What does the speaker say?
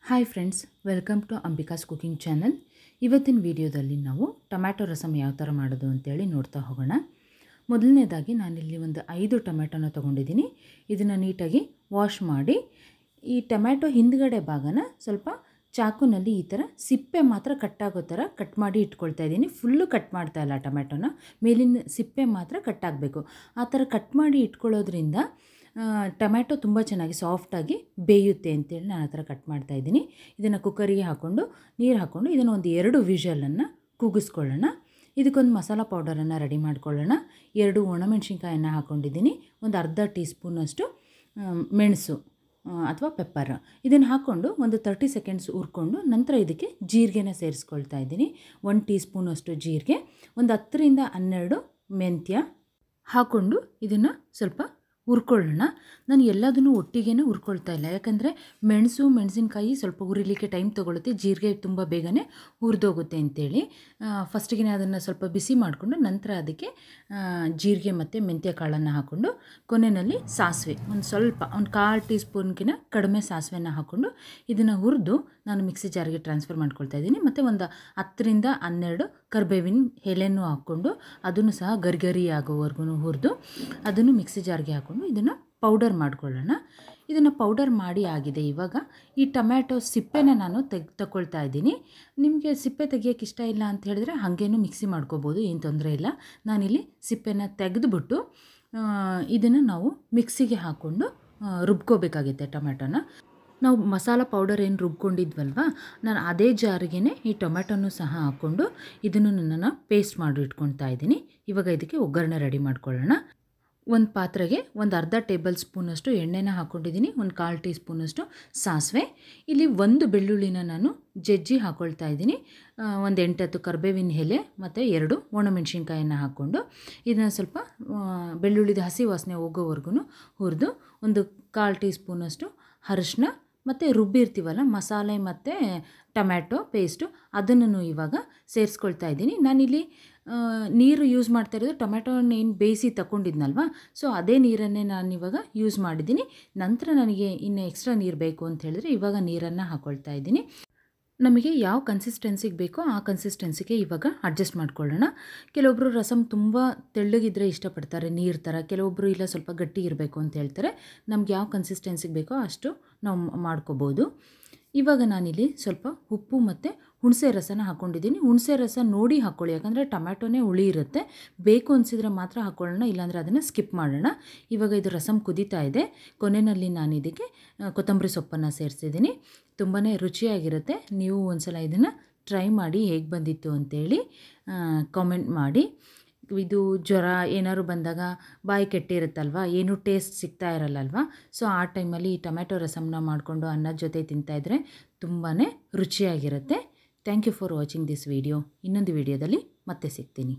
Hi friends, welcome to Ambika's cooking channel. ಇವತ್ತಿನ ವಿಡಿಯೋದಲ್ಲಿ ನಾವು ಟೊಮ್ಯಾಟೊ ರಸಮ್ ಯಾವ ಥರ ಮಾಡೋದು ಅಂತೇಳಿ ನೋಡ್ತಾ ಹೋಗೋಣ. ಮೊದಲನೇದಾಗಿ ನಾನಿಲ್ಲಿ ಒಂದು 5 ಟೊಮ್ಯಾಟೊನ ತೊಗೊಂಡಿದ್ದೀನಿ. ಇದನ್ನು ನೀಟಾಗಿ ವಾಶ್ ಮಾಡಿ ಈ ಟೊಮ್ಯಾಟೊ ಹಿಂದ್ಗಡೆ ಭಾಗನ ಸ್ವಲ್ಪ ಚಾಕುನಲ್ಲಿ ಈ ಥರ ಸಿಪ್ಪೆ ಮಾತ್ರ ಕಟ್ಟಾಗೋ ಥರ ಕಟ್ ಮಾಡಿ ಇಟ್ಕೊಳ್ತಾ ಇದ್ದೀನಿ. ಫುಲ್ಲು ಕಟ್ ಮಾಡ್ತಾ ಇಲ್ಲ, ಟೊಮ್ಯಾಟೊನ ಮೇಲಿನ ಸಿಪ್ಪೆ ಮಾತ್ರ ಕಟ್ಟಾಗಬೇಕು. ಆ ಥರ ಕಟ್ ಮಾಡಿ ಇಟ್ಕೊಳ್ಳೋದ್ರಿಂದ ಟೊಮ್ಯಾಟೊ ತುಂಬ ಚೆನ್ನಾಗಿ ಸಾಫ್ಟಾಗಿ ಬೇಯುತ್ತೆ ಅಂತೇಳಿ ನಾನು ಆ ಥರ ಕಟ್ ಮಾಡ್ತಾಯಿದ್ದೀನಿ. ಇದನ್ನು ಕುಕ್ಕರಿಗೆ ಹಾಕ್ಕೊಂಡು ನೀರು ಹಾಕ್ಕೊಂಡು ಇದನ್ನು ಒಂದು 2 ವಿಷಲನ್ನು ಕೂಗಿಸ್ಕೊಳ್ಳೋಣ. ಇದಕ್ಕೊಂದು ಮಸಾಲ ಪೌಡರನ್ನು ರೆಡಿ ಮಾಡ್ಕೊಳ್ಳೋಣ. 2 ಒಣಮೆಣ್ಸಿನ್ಕಾಯನ್ನು ಹಾಕ್ಕೊಂಡಿದ್ದೀನಿ. ಒಂದು ಅರ್ಧ ಟೀ ಸ್ಪೂನಷ್ಟು ಮೆಣಸು ಅಥವಾ ಪೆಪ್ಪರ್ ಇದನ್ನು ಹಾಕ್ಕೊಂಡು ಒಂದು 30 ಸೆಕೆಂಡ್ಸ್ ಹುರ್ಕೊಂಡು ನಂತರ ಇದಕ್ಕೆ ಜೀರಿಗೆನ ಸೇರಿಸ್ಕೊಳ್ತಾ ಇದ್ದೀನಿ. 1 ಟೀ ಸ್ಪೂನಷ್ಟು ಜೀರಿಗೆ, ಒಂದು 10ರಿಂದ 12 ಮೆಂತ್ಯ ಹಾಕ್ಕೊಂಡು ಇದನ್ನು ಸ್ವಲ್ಪ ಹುರ್ಕೊಳ್ಳೋಣ. ನಾನು ಎಲ್ಲದನ್ನು ಒಟ್ಟಿಗೆ ಹುರ್ಕೊಳ್ತಾ ಇಲ್ಲ, ಯಾಕಂದರೆ ಮೆಣಸಿನಕಾಯಿ ಸ್ವಲ್ಪ ಹುರಿಲಿಕ್ಕೆ ಟೈಮ್ ತೊಗೊಳುತ್ತೆ, ಜೀರಿಗೆ ತುಂಬ ಬೇಗನೆ ಹುರಿದೋಗುತ್ತೆ ಅಂತೇಳಿ ಫಸ್ಟಿಗೆ ಅದನ್ನು ಸ್ವಲ್ಪ ಬಿಸಿ ಮಾಡಿಕೊಂಡು ನಂತರ ಅದಕ್ಕೆ ಜೀರಿಗೆ ಮತ್ತು ಮೆಂತ್ಯ ಕಾಳನ್ನು ಹಾಕ್ಕೊಂಡು ಕೊನೆಯಲ್ಲಿ ಸಾಸಿವೆ ಒಂದು ಸ್ವಲ್ಪ ಒಂದು 1/4 ಟೀ ಸ್ಪೂನ್ಗಿನ ಕಡಿಮೆ ಸಾಸಿವೆನ ಹಾಕ್ಕೊಂಡು ಇದನ್ನು ಹುರಿದು ನಾನು ಮಿಕ್ಸಿ ಜಾರಿಗೆ ಟ್ರಾನ್ಸ್ಫರ್ ಮಾಡ್ಕೊಳ್ತಾ ಇದ್ದೀನಿ. ಮತ್ತು ಒಂದು 10ರಿಂದ 12 ಕರಿಬೇವಿನ ಎಲೆನೂ ಹಾಕ್ಕೊಂಡು ಅದನ್ನು ಸಹ ಗರಿ ಆಗೋವರೆಗೂ ಹುರಿದು ಅದನ್ನು ಮಿಕ್ಸಿ ಜಾರ್ಗೆ ಹಾಕ್ಕೊಂಡು ಇದನ್ನು ಪೌಡರ್ ಮಾಡ್ಕೊಳ್ಳೋಣ. ಇದನ್ನು ಪೌಡರ್ ಮಾಡಿ ಆಗಿದೆ. ಇವಾಗ ಈ ಟೊಮ್ಯಾಟೊ ಸಿಪ್ಪೆನ ನಾನು ತಗೊಳ್ತಾ ಇದ್ದೀನಿ. ನಿಮಗೆ ಸಿಪ್ಪೆ ತೆಗಿಯೋಕ್ಕೆ ಇಷ್ಟ ಇಲ್ಲ ಅಂತ ಹೇಳಿದ್ರೆ ಹಾಗೇನೂ ಮಿಕ್ಸಿ ಮಾಡ್ಕೋಬೋದು, ಏನು ತೊಂದರೆ ಇಲ್ಲ. ನಾನಿಲ್ಲಿ ಸಿಪ್ಪೆನ ತೆಗೆದುಬಿಟ್ಟು ಇದನ್ನು ನಾವು ಮಿಕ್ಸಿಗೆ ಹಾಕ್ಕೊಂಡು ರುಬ್ಕೋಬೇಕಾಗುತ್ತೆ. ಟೊಮ್ಯಾಟೊನ ನಾವು ಮಸಾಲ ಪೌಡರ್ ಏನು ರುಬ್ಕೊಂಡಿದ್ವಲ್ವ, ನಾನು ಅದೇ ಜಾರಿಗೇ ಈ ಟೊಮ್ಯಾಟೊನೂ ಸಹ ಹಾಕ್ಕೊಂಡು ಇದನ್ನು ನಾನು ಪೇಸ್ಟ್ ಮಾಡಿ ಇಟ್ಕೊಳ್ತಾ ಇದ್ದೀನಿ. ಇವಾಗ ಇದಕ್ಕೆ ಒಗ್ಗರಣೆ ರೆಡಿ ಮಾಡ್ಕೊಳ್ಳೋಣ. ಒಂದು ಪಾತ್ರೆಗೆ ಒಂದು ಅರ್ಧ ಟೇಬಲ್ ಸ್ಪೂನಷ್ಟು ಎಣ್ಣೆನ ಹಾಕ್ಕೊಂಡಿದ್ದೀನಿ. ಒಂದು 1/4 ಟೀ ಸ್ಪೂನಷ್ಟು ಸಾಸಿವೆ, ಇಲ್ಲಿ 1 ಬೆಳ್ಳುಳ್ಳಿನ ನಾನು ಜಜ್ಜಿ ಹಾಕ್ಕೊಳ್ತಾ ಇದ್ದೀನಿ. ಒಂದು 8-10 ಕರಿಬೇವಿನ ಎಲೆ ಮತ್ತು 2 ಒಣಮೆಣ್ಸಿನ್ಕಾಯನ್ನು ಹಾಕ್ಕೊಂಡು ಇದನ್ನು ಸ್ವಲ್ಪ ಬೆಳ್ಳುಳ್ಳಿದ ಹಸಿ ವಾಸನೆ ಹೋಗೋವರೆಗೂ ಹುರಿದು ಒಂದು 1/4 ಟೀ ಸ್ಪೂನಷ್ಟು ಅರಿಶಿನ ಮತ್ತು ರುಬ್ಬಿರ್ತೀವಲ್ಲ ಮಸಾಲೆ ಮತ್ತು ಟೊಮ್ಯಾಟೊ ಪೇಸ್ಟು ಅದನ್ನು ಇವಾಗ ಸೇರಿಸ್ಕೊಳ್ತಾ ಇದ್ದೀನಿ. ನಾನಿಲ್ಲಿ ನೀರು ಯೂಸ್ ಮಾಡ್ತಾ ಇರೋದು ಟೊಮ್ಯಾಟೊನ ಏನು ಬೇಯಿಸಿ ತಗೊಂಡಿದ್ನಲ್ವ, ಸೊ ಅದೇ ನೀರನ್ನೇ ನಾನಿವಾಗ ಯೂಸ್ ಮಾಡಿದ್ದೀನಿ. ನಂತರ ನನಗೆ ಇನ್ನು ಎಕ್ಸ್ಟ್ರಾ ನೀರು ಬೇಕು ಅಂತ ಹೇಳಿದ್ರೆ ಇವಾಗ ನೀರನ್ನು ಹಾಕ್ಕೊಳ್ತಾ ಇದ್ದೀನಿ. ನಮಗೆ ಯಾವ ಕನ್ಸಿಸ್ಟೆನ್ಸಿಗೆ ಬೇಕೋ ಆ ಕನ್ಸಿಸ್ಟೆನ್ಸಿಗೆ ಇವಾಗ ಅಡ್ಜಸ್ಟ್ ಮಾಡ್ಕೊಳ್ಳೋಣ. ಕೆಲವೊಬ್ಬರು ರಸಮ್ ತುಂಬ ತೆಳ್ಳಗಿದ್ರೆ ಇಷ್ಟಪಡ್ತಾರೆ, ನೀರು ಥರ. ಕೆಲವೊಬ್ಬರು ಇಲ್ಲ ಸ್ವಲ್ಪ ಗಟ್ಟಿ ಇರಬೇಕು ಅಂತ ಹೇಳ್ತಾರೆ. ನಮ್ಗೆ ಯಾವ ಕನ್ಸಿಸ್ಟೆನ್ಸಿಗೆ ಬೇಕೋ ಅಷ್ಟು ನಾವು ಮಾಡ್ಕೋಬೋದು. ಇವಾಗ ನಾನಿಲ್ಲಿ ಸ್ವಲ್ಪ ಉಪ್ಪು ಮತ್ತು ಹುಣಸೆ ರಸನ ಹಾಕ್ಕೊಂಡಿದ್ದೀನಿ. ಹುಣಸೆ ರಸ ನೋಡಿ ಹಾಕ್ಕೊಳ್ಳಿ, ಯಾಕಂದರೆ ಟೊಮ್ಯಾಟೊನೇ ಹುಳಿ ಇರುತ್ತೆ. ಬೇಕು ಅನಿಸಿದ್ರೆ ಮಾತ್ರ ಹಾಕ್ಕೊಳ್ಳೋಣ, ಇಲ್ಲಾಂದರೆ ಅದನ್ನು ಸ್ಕಿಪ್ ಮಾಡೋಣ. ಇವಾಗ ಇದು ರಸಮ್ ಕುದೀತಾ ಇದೆ. ಕೊನೆಯಲ್ಲಿ ನಾನು ಇದಕ್ಕೆ ಕೊತ್ತಂಬರಿ ಸೊಪ್ಪನ್ನು ಸೇರಿಸಿದ್ದೀನಿ. ತುಂಬಾ ರುಚಿಯಾಗಿರುತ್ತೆ. ನೀವು ಒಂದ್ಸಲ ಇದನ್ನು ಟ್ರೈ ಮಾಡಿ ಹೇಗೆ ಬಂದಿತ್ತು ಅಂತೇಳಿ ಕಾಮೆಂಟ್ ಮಾಡಿ. ಇದು ಜ್ವರ ಏನಾದ್ರು ಬಂದಾಗ ಬಾಯಿ ಕೆಟ್ಟಿರುತ್ತಲ್ವ, ಏನೂ ಟೇಸ್ಟ್ ಸಿಗ್ತಾ ಇರಲ್ಲಲ್ವ, ಸೊ ಆ ಟೈಮಲ್ಲಿ ಈ ಟೊಮ್ಯಾಟೊ ರಸಮ್ನ ಮಾಡಿಕೊಂಡು ಅನ್ನದ ಜೊತೆ ತಿಂತಾಯಿದ್ರೆ ತುಂಬಾ ರುಚಿಯಾಗಿರುತ್ತೆ. Thank you for watching this video. ಇನ್ನೊಂದು ವಿಡಿಯೋದಲ್ಲಿ ಮತ್ತೆ ಸಿಗ್ತೀನಿ.